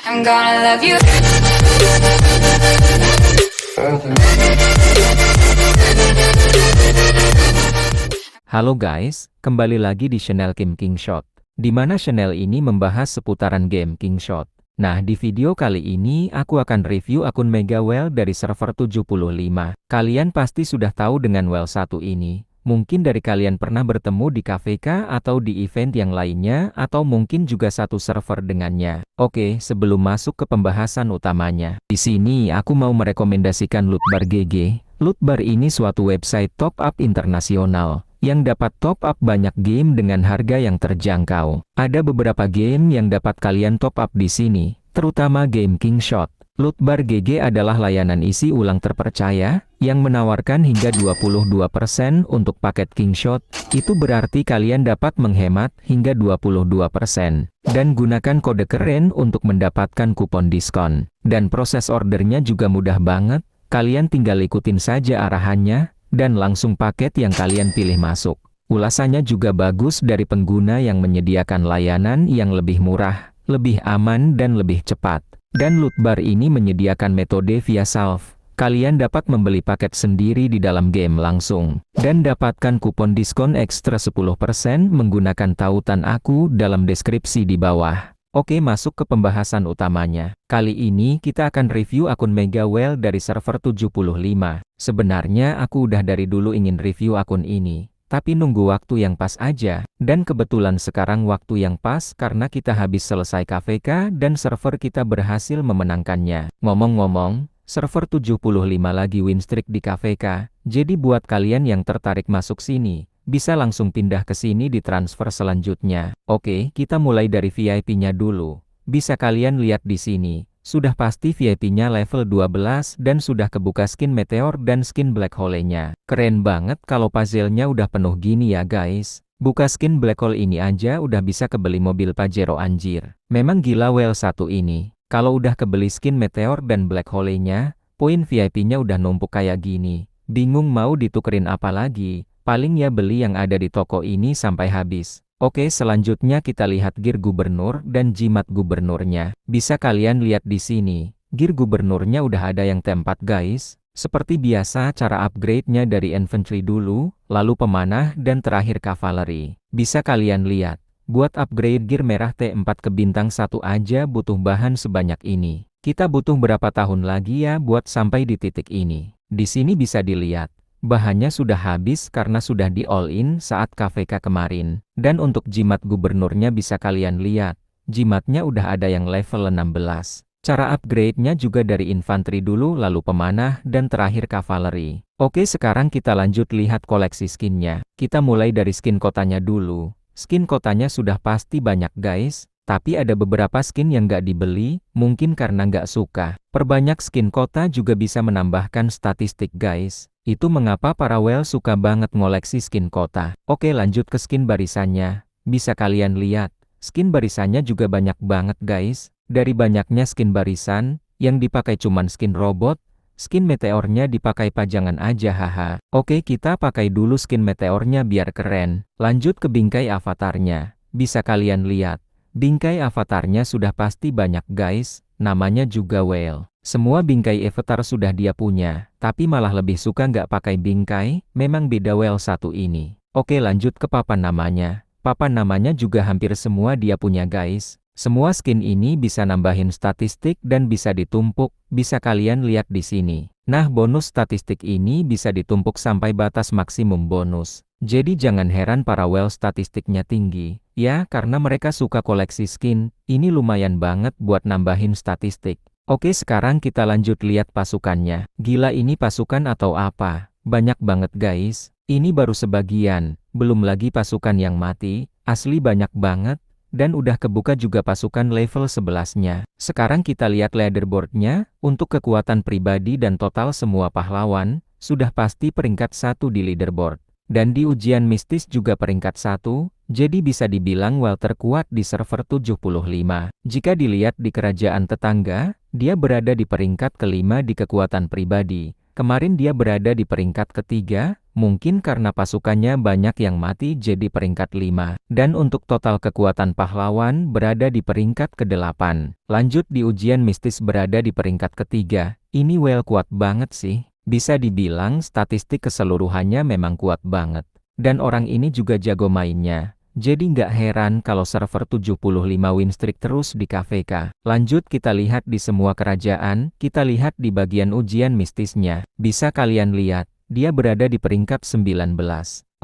I'm gonna love you. Halo guys, kembali lagi di channel Kim King Shot, di mana channel ini membahas seputaran game King Shot. Nah, di video kali ini aku akan review akun Mega Whale dari server 75. Kalian pasti sudah tahu dengan Whale 1 ini. Mungkin dari kalian pernah bertemu di KVK atau di event yang lainnya, atau mungkin juga satu server dengannya. Oke, sebelum masuk ke pembahasan utamanya, di sini aku mau merekomendasikan Lootbar GG. Lootbar ini suatu website top up internasional yang dapat top up banyak game dengan harga yang terjangkau. Ada beberapa game yang dapat kalian top up di sini, terutama game King Shot. Lootbar GG adalah layanan isi ulang terpercaya yang menawarkan hingga 22% untuk paket King Shot. Itu berarti kalian dapat menghemat hingga 22%. Dan gunakan kode keren untuk mendapatkan kupon diskon. Dan proses ordernya juga mudah banget. Kalian tinggal ikutin saja arahannya dan langsung paket yang kalian pilih masuk. Ulasannya juga bagus dari pengguna yang menyediakan layanan yang lebih murah, lebih aman dan lebih cepat. Dan Lootbar ini menyediakan metode via salve. Kalian dapat membeli paket sendiri di dalam game langsung. Dan dapatkan kupon diskon ekstra 10% menggunakan tautan aku dalam deskripsi di bawah. Oke, masuk ke pembahasan utamanya. Kali ini kita akan review akun Mega Whale dari server 75. Sebenarnya aku udah dari dulu ingin review akun ini, tapi nunggu waktu yang pas aja. Dan kebetulan sekarang waktu yang pas karena kita habis selesai KVK dan server kita berhasil memenangkannya. Ngomong-ngomong, server 75 lagi win streak di KVK, jadi buat kalian yang tertarik masuk sini, bisa langsung pindah ke sini di transfer selanjutnya. Oke, kita mulai dari VIP-nya dulu. Bisa kalian lihat di sini. Sudah pasti VIP-nya level 12 dan sudah kebuka skin Meteor dan skin Black Hole-nya. Keren banget kalau puzzle-nya udah penuh gini ya guys. Buka skin Black Hole ini aja udah bisa kebeli mobil Pajero anjir. Memang gila Whale 1 ini. Kalau udah kebeli skin Meteor dan Black Hole-nya, poin VIP-nya udah numpuk kayak gini. Bingung mau ditukerin apa lagi. Paling ya beli yang ada di toko ini sampai habis. Oke, selanjutnya kita lihat gear gubernur dan jimat gubernurnya. Bisa kalian lihat di sini. Gear gubernurnya udah ada yang tempat guys. Seperti biasa cara upgrade-nya dari infantry dulu, lalu pemanah dan terakhir cavalry. Bisa kalian lihat. Buat upgrade gear merah T4 ke bintang 1 aja butuh bahan sebanyak ini. Kita butuh berapa tahun lagi ya buat sampai di titik ini. Di sini bisa dilihat. Bahannya sudah habis karena sudah di all-in saat KVK kemarin. Dan untuk jimat gubernurnya bisa kalian lihat. Jimatnya udah ada yang level 16. Cara upgrade-nya juga dari infanteri dulu lalu pemanah dan terakhir cavalry. Oke, sekarang kita lanjut lihat koleksi skinnya. Kita mulai dari skin kotanya dulu. Skin kotanya sudah pasti banyak guys. Tapi ada beberapa skin yang nggak dibeli, mungkin karena nggak suka. Perbanyak skin kota juga bisa menambahkan statistik guys. Itu mengapa para whale suka banget ngoleksi skin kota. Oke, lanjut ke skin barisannya. Bisa kalian lihat, skin barisannya juga banyak banget guys. Dari banyaknya skin barisan, yang dipakai cuman skin robot, skin meteornya dipakai pajangan aja haha. Oke, kita pakai dulu skin meteornya biar keren. Lanjut ke bingkai avatarnya. Bisa kalian lihat. Bingkai avatarnya sudah pasti banyak guys, namanya juga Whale. Semua bingkai avatar sudah dia punya, tapi malah lebih suka nggak pakai bingkai, memang beda Whale 1 ini. Oke, lanjut ke papan namanya. Papan namanya juga hampir semua dia punya guys. Semua skin ini bisa nambahin statistik dan bisa ditumpuk, bisa kalian lihat di sini. Nah, bonus statistik ini bisa ditumpuk sampai batas maksimum bonus. Jadi jangan heran para whale statistiknya tinggi. Ya, karena mereka suka koleksi skin, ini lumayan banget buat nambahin statistik. Oke, sekarang kita lanjut lihat pasukannya. Gila, ini pasukan atau apa? Banyak banget guys. Ini baru sebagian, belum lagi pasukan yang mati, asli banyak banget. Dan udah kebuka juga pasukan level 11-nya. Sekarang kita lihat leaderboard-nya, untuk kekuatan pribadi dan total semua pahlawan, sudah pasti peringkat 1 di leaderboard. Dan di ujian mistis juga peringkat 1, jadi bisa dibilang whale terkuat di server 75. Jika dilihat di kerajaan tetangga, dia berada di peringkat kelima di kekuatan pribadi. Kemarin dia berada di peringkat ketiga, mungkin karena pasukannya banyak yang mati jadi peringkat 5. Dan untuk total kekuatan pahlawan berada di peringkat ke-8. Lanjut di ujian mistis berada di peringkat ketiga. Ini well kuat banget sih. Bisa dibilang statistik keseluruhannya memang kuat banget. Dan orang ini juga jago mainnya. Jadi nggak heran kalau server 75 win streak terus di KVK. Lanjut kita lihat di semua kerajaan, kita lihat di bagian ujian mistisnya. Bisa kalian lihat, dia berada di peringkat 19.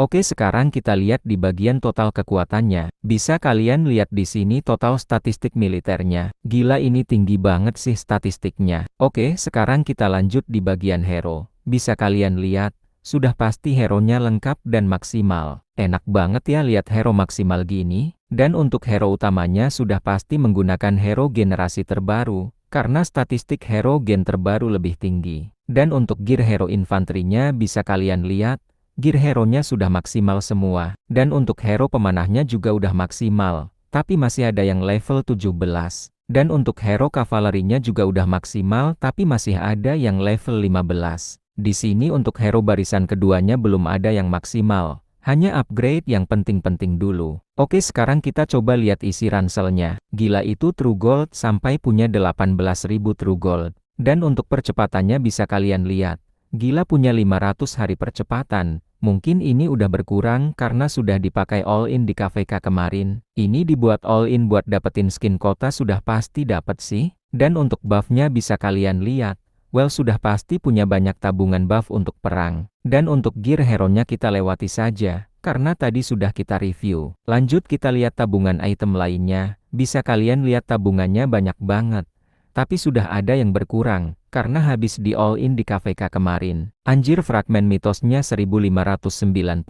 Oke, sekarang kita lihat di bagian total kekuatannya. Bisa kalian lihat di sini total statistik militernya. Gila, ini tinggi banget sih statistiknya. Oke, sekarang kita lanjut di bagian hero. Bisa kalian lihat, sudah pasti hero-nya lengkap dan maksimal. Enak banget ya lihat hero maksimal gini. Dan untuk hero utamanya sudah pasti menggunakan hero generasi terbaru, karena statistik hero gen terbaru lebih tinggi. Dan untuk gear hero infanterinya bisa kalian lihat, gear hero-nya sudah maksimal semua. Dan untuk hero pemanahnya juga udah maksimal, tapi masih ada yang level 17. Dan untuk hero kavalerinya juga udah maksimal, tapi masih ada yang level 15. Di sini untuk hero barisan keduanya belum ada yang maksimal. Hanya upgrade yang penting-penting dulu. Oke, sekarang kita coba lihat isi ranselnya. Gila, itu true gold sampai punya 18.000 true gold. Dan untuk percepatannya bisa kalian lihat. Gila, punya 500 hari percepatan. Mungkin ini udah berkurang karena sudah dipakai all-in di KVK kemarin. Ini dibuat all-in buat dapetin skin kota sudah pasti dapet sih. Dan untuk buff-nya bisa kalian lihat. Well, sudah pasti punya banyak tabungan buff untuk perang. Dan untuk gear hero-nya kita lewati saja, karena tadi sudah kita review. Lanjut kita lihat tabungan item lainnya. Bisa kalian lihat tabungannya banyak banget. Tapi sudah ada yang berkurang, karena habis di all-in di KVK kemarin. Anjir, fragmen mitosnya 1590.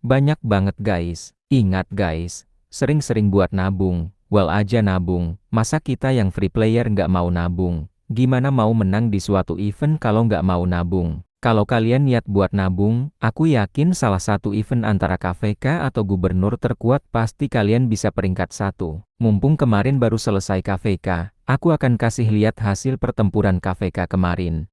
Banyak banget guys. Ingat guys, sering-sering buat nabung. Well aja nabung, masa kita yang free player nggak mau nabung? Gimana mau menang di suatu event kalau nggak mau nabung? Kalau kalian niat buat nabung, aku yakin salah satu event antara KVK atau gubernur terkuat pasti kalian bisa peringkat 1. Mumpung kemarin baru selesai KVK, aku akan kasih lihat hasil pertempuran KVK kemarin.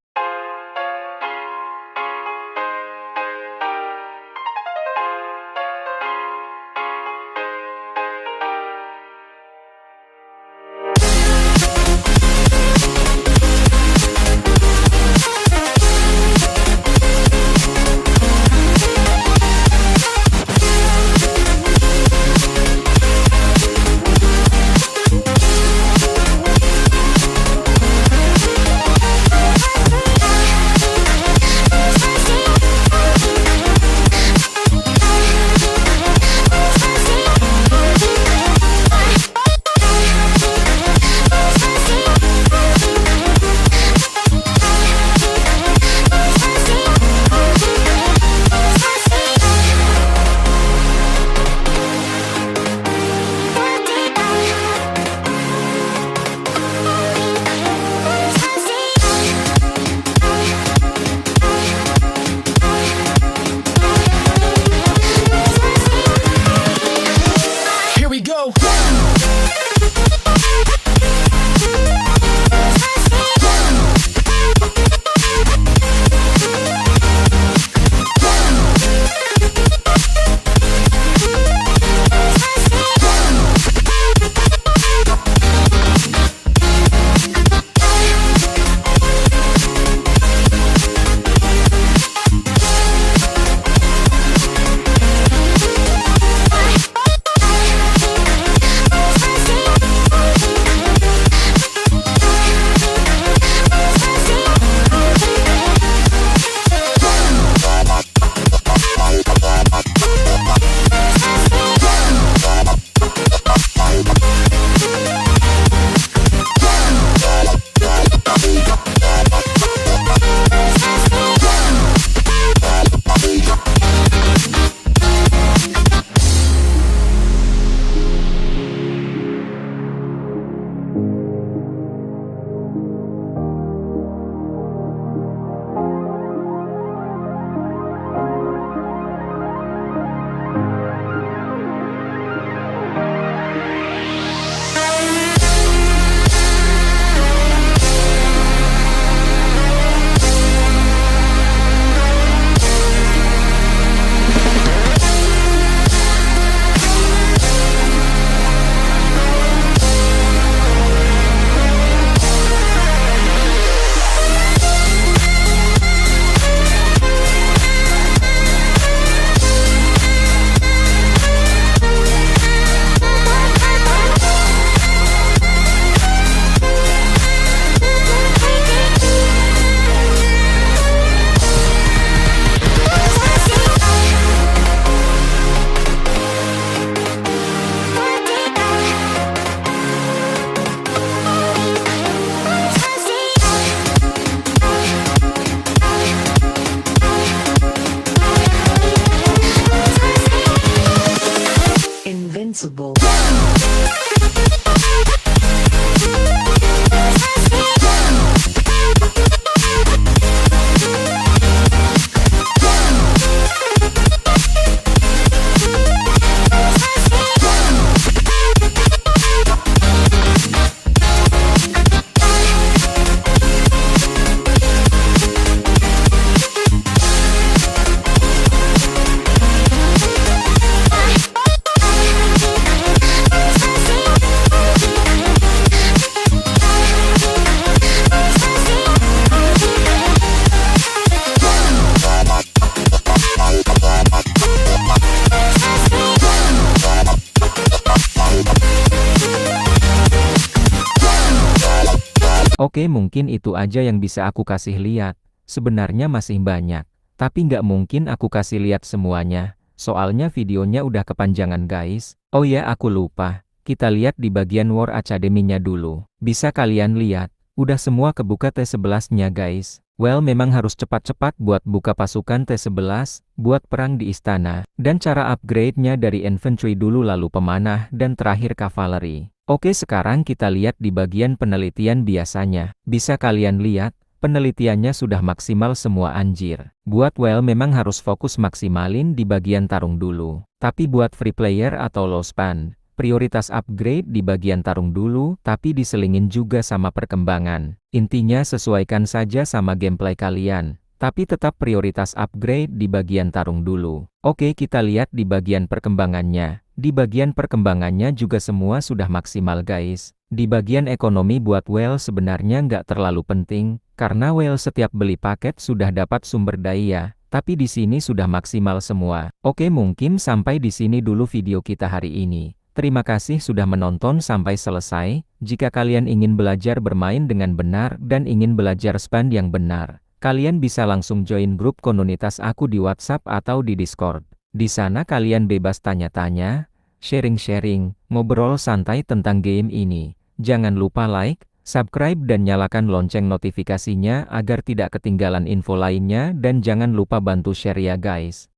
Oke, mungkin itu aja yang bisa aku kasih lihat. Sebenarnya masih banyak, tapi nggak mungkin aku kasih lihat semuanya. Soalnya videonya udah kepanjangan guys. Oh ya, aku lupa. Kita lihat di bagian War Academy-nya dulu. Bisa kalian lihat, udah semua kebuka T11-nya guys. Well, memang harus cepat-cepat buat buka pasukan T11, buat perang di istana. Dan cara upgrade-nya dari infantry dulu lalu pemanah dan terakhir cavalry. Oke, sekarang kita lihat di bagian penelitian biasanya. Bisa kalian lihat, penelitiannya sudah maksimal semua anjir. Buat well memang harus fokus maksimalin di bagian tarung dulu. Tapi buat free player atau low span, prioritas upgrade di bagian tarung dulu, tapi diselingin juga sama perkembangan. Intinya sesuaikan saja sama gameplay kalian, tapi tetap prioritas upgrade di bagian tarung dulu. Oke, kita lihat di bagian perkembangannya. Di bagian perkembangannya juga semua sudah maksimal guys. Di bagian ekonomi buat whale sebenarnya nggak terlalu penting, karena whale setiap beli paket sudah dapat sumber daya. Tapi di sini sudah maksimal semua. Oke, mungkin sampai di sini dulu video kita hari ini. Terima kasih sudah menonton sampai selesai. Jika kalian ingin belajar bermain dengan benar dan ingin belajar span yang benar, kalian bisa langsung join grup komunitas aku di WhatsApp atau di Discord. Di sana kalian bebas tanya-tanya, sharing-sharing, ngobrol santai tentang game ini. Jangan lupa like, subscribe dan nyalakan lonceng notifikasinya agar tidak ketinggalan info lainnya dan jangan lupa bantu share ya guys.